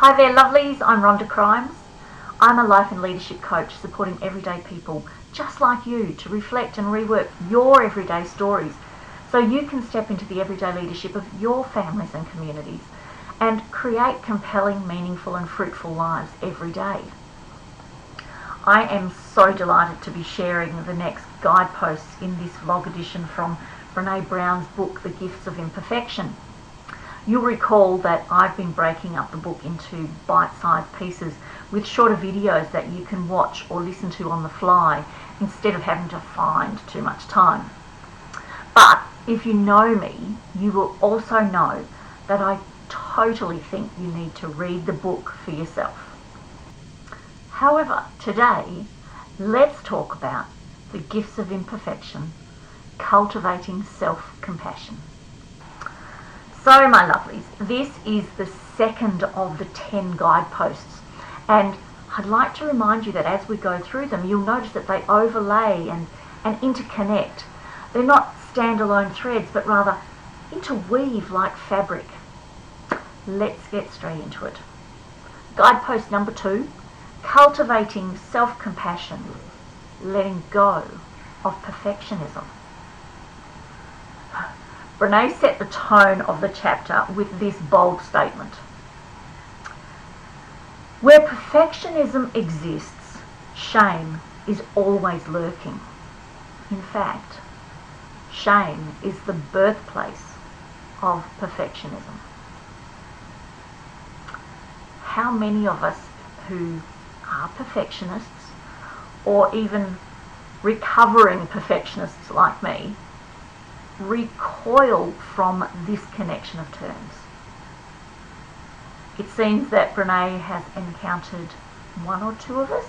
Hi there lovelies, I'm Rhonda Crimes. I'm a life and leadership coach supporting everyday people just like you to reflect and rework your everyday stories so you can step into the everyday leadership of your families and communities and create compelling, meaningful and fruitful lives every day. I am so delighted to be sharing the next guideposts in this vlog edition from Brené Brown's book, The Gifts of Imperfection. You'll recall that I've been breaking up the book into bite-sized pieces with shorter videos that you can watch or listen to on the fly instead of having to find too much time. But if you know me, you will also know that I totally think you need to read the book for yourself. However, today, let's talk about the gifts of imperfection, cultivating self-compassion. So my lovelies, this is the second of the 10 guideposts, and I'd like to remind you that as we go through them, you'll notice that they overlay and interconnect. They're not standalone threads, but rather interweave like fabric. Let's get straight into it. Guidepost number 2, cultivating self-compassion, letting go of perfectionism. Brené set the tone of the chapter with this bold statement. Where perfectionism exists, shame is always lurking. In fact, shame is the birthplace of perfectionism. How many of us who are perfectionists, or even recovering perfectionists like me, recoil from this connection of terms? It seems that Brené has encountered one or two of us,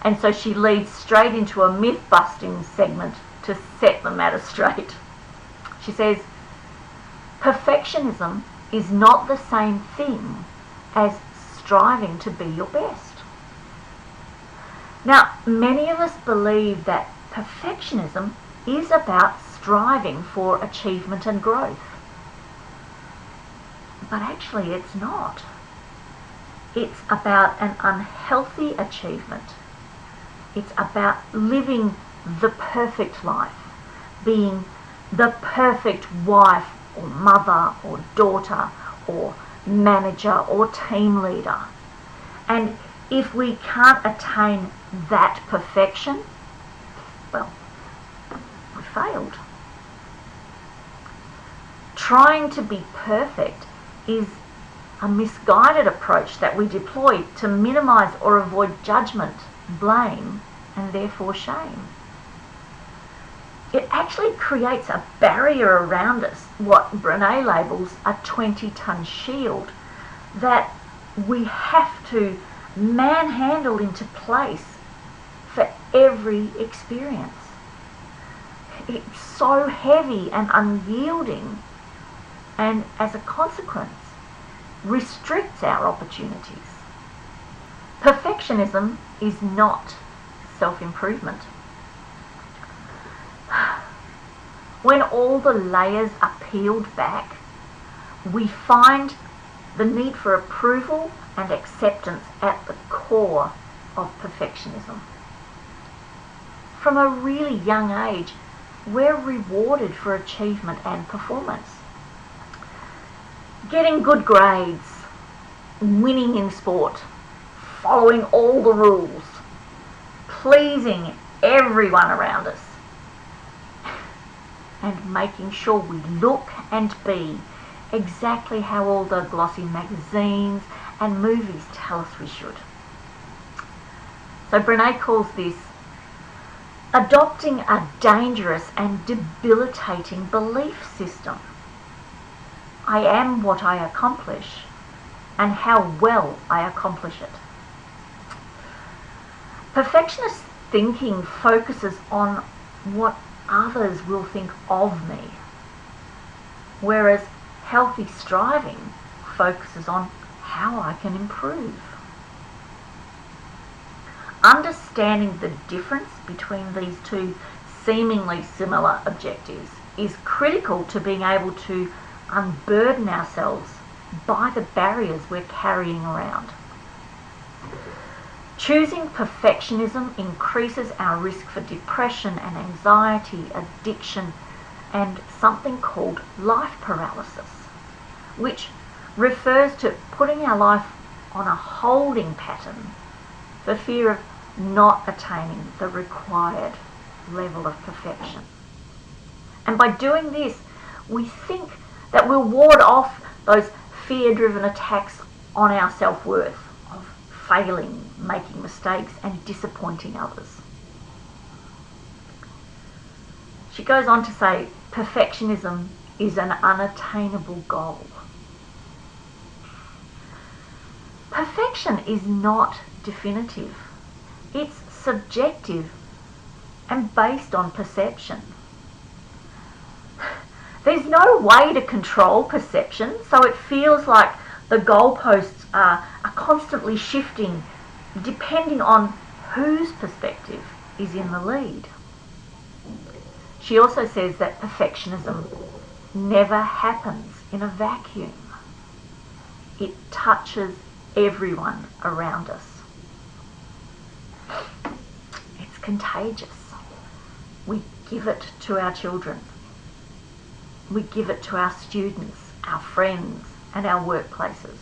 and so she leads straight into a myth-busting segment to set the matter straight. She says, perfectionism is not the same thing as striving to be your best. Now, many of us believe that perfectionism is about striving for achievement and growth. But actually it's not. It's about an unhealthy achievement. It's about living the perfect life, being the perfect wife or mother or daughter or manager or team leader. And if we can't attain that perfection, well, we failed. Trying to be perfect is a misguided approach that we deploy to minimize or avoid judgment, blame, and therefore shame. It actually creates a barrier around us, what Brené labels a 20-ton shield, that we have to manhandle into place for every experience. It's so heavy and unyielding, and as a consequence, restricts our opportunities. Perfectionism is not self-improvement. When all the layers are peeled back, we find the need for approval and acceptance at the core of perfectionism. From a really young age, we're rewarded for achievement and performance. Getting good grades, winning in sport, following all the rules, pleasing everyone around us, and making sure we look and be exactly how all the glossy magazines and movies tell us we should. So Brené calls this adopting a dangerous and debilitating belief system. I am what I accomplish, and how well I accomplish it. Perfectionist thinking focuses on what others will think of me, whereas healthy striving focuses on how I can improve. Understanding the difference between these two seemingly similar objectives is critical to being able to unburden ourselves by the barriers we're carrying around. Choosing perfectionism increases our risk for depression and anxiety, addiction, and something called life paralysis, which refers to putting our life on a holding pattern for fear of not attaining the required level of perfection. And by doing this, we think that we'll ward off those fear-driven attacks on our self-worth of failing, making mistakes, and disappointing others. She goes on to say, perfectionism is an unattainable goal. Perfection is not definitive. It's subjective and based on perception. There's no way to control perception, so it feels like the goalposts are constantly shifting depending on whose perspective is in the lead. She also says that perfectionism never happens in a vacuum. It touches everyone around us. It's contagious. We give it to our children. We give it to our students, our friends, and our workplaces.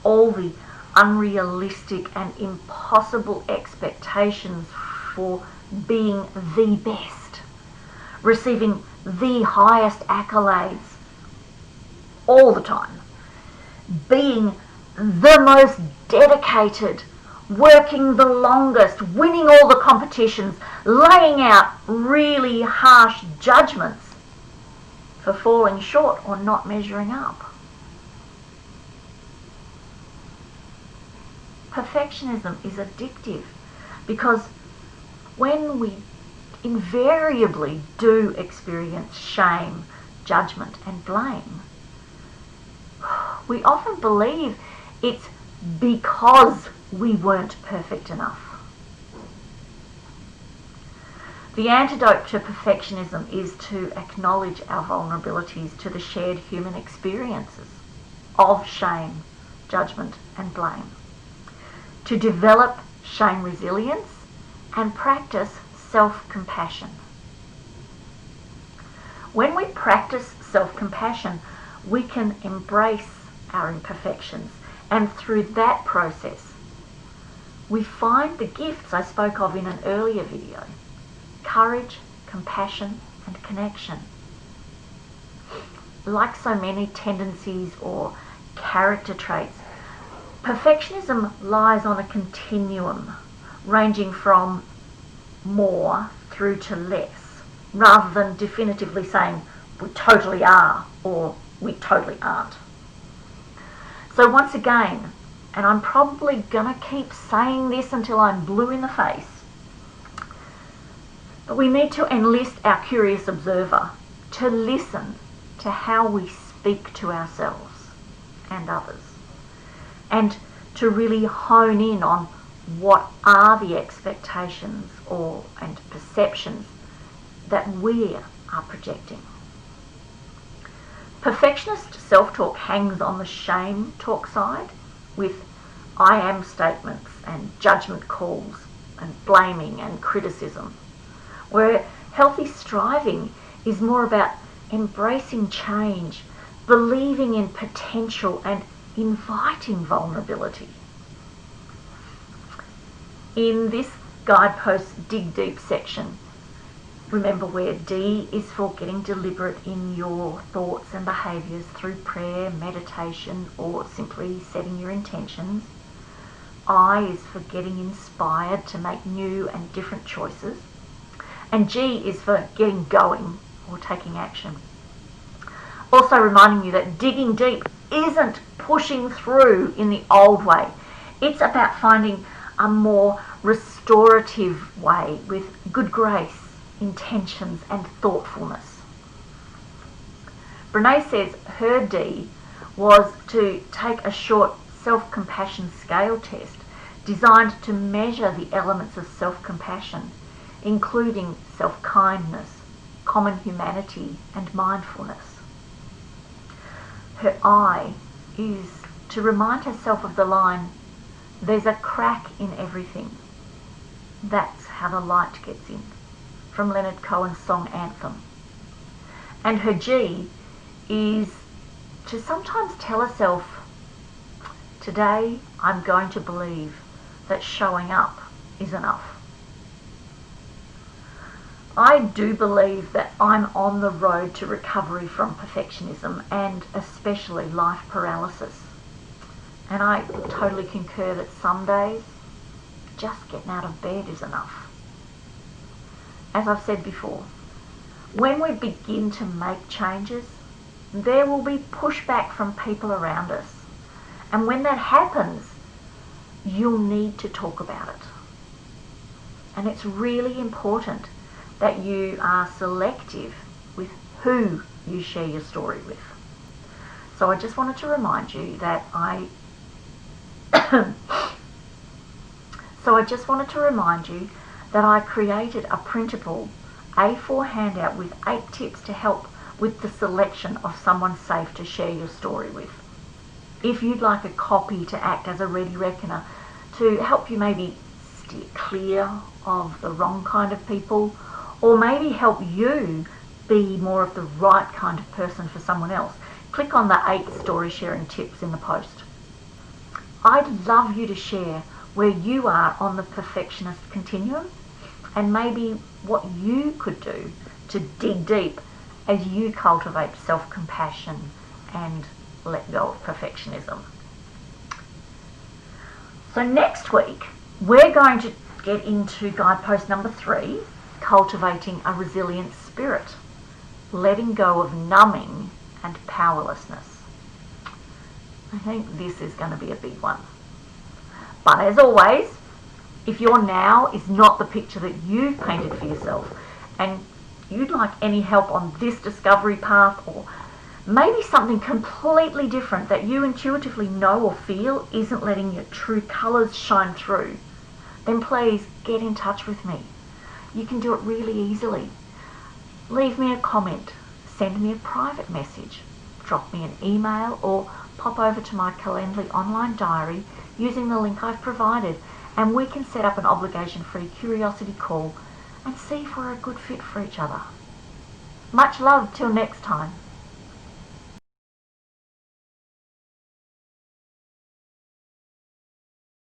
All the unrealistic and impossible expectations for being the best, receiving the highest accolades all the time, being the most dedicated, working the longest, winning all the competitions, laying out really harsh judgments for falling short or not measuring up. Perfectionism is addictive because when we invariably do experience shame, judgment, and blame, we often believe it's because we weren't perfect enough. The antidote to perfectionism is to acknowledge our vulnerabilities to the shared human experiences of shame, judgment, and blame, to develop shame resilience and practice self-compassion. When we practice self-compassion, we can embrace our imperfections, and through that process, we find the gifts I spoke of in an earlier video: courage, compassion, and connection. Like so many tendencies or character traits, perfectionism lies on a continuum ranging from more through to less, rather than definitively saying we totally are or we totally aren't. So once again, and I'm probably gonna keep saying this until I'm blue in the face, but we need to enlist our curious observer to listen to how we speak to ourselves and others, and to really hone in on what are the expectations and perceptions that we are projecting. Perfectionist self-talk hangs on the shame talk side with I am statements and judgment calls and blaming and criticism, where healthy striving is more about embracing change, believing in potential, and inviting vulnerability. In this guidepost Dig Deep section, remember where D is for getting deliberate in your thoughts and behaviours through prayer, meditation, or simply setting your intentions. I is for getting inspired to make new and different choices. And G is for getting going or taking action. Also reminding you that digging deep isn't pushing through in the old way. It's about finding a more restorative way with good grace, intentions, and thoughtfulness. Brené says her D was to take a short self-compassion scale test designed to measure the elements of self-compassion, including self-kindness, common humanity, and mindfulness. Her I is to remind herself of the line, "There's a crack in everything. That's how the light gets in," from Leonard Cohen's song Anthem. And her G is to sometimes tell herself, "Today I'm going to believe that showing up is enough." I do believe that I'm on the road to recovery from perfectionism and especially life paralysis. And I totally concur that some days just getting out of bed is enough. As I've said before, when we begin to make changes, there will be pushback from people around us. And when that happens, you'll need to talk about it. And it's really important that you are selective with who you share your story with. So I just wanted to remind you that I created a printable A4 handout with 8 tips to help with the selection of someone safe to share your story with. If you'd like a copy to act as a ready reckoner to help you maybe steer clear of the wrong kind of people, or maybe help you be more of the right kind of person for someone else, click on the 8 story sharing tips in the post. I'd love you to share where you are on the perfectionist continuum and maybe what you could do to dig deep as you cultivate self-compassion and let go of perfectionism. So next week, we're going to get into guidepost number 3, cultivating a resilient spirit, letting go of numbing and powerlessness. I think this is going to be a big one. But as always, if your now is not the picture that you've painted for yourself and you'd like any help on this discovery path, or maybe something completely different that you intuitively know or feel isn't letting your true colours shine through, then please get in touch with me. You can do it really easily. Leave me a comment, send me a private message, drop me an email, or pop over to my Calendly online diary using the link I've provided, and we can set up an obligation-free curiosity call and see if we're a good fit for each other. Much love till next time.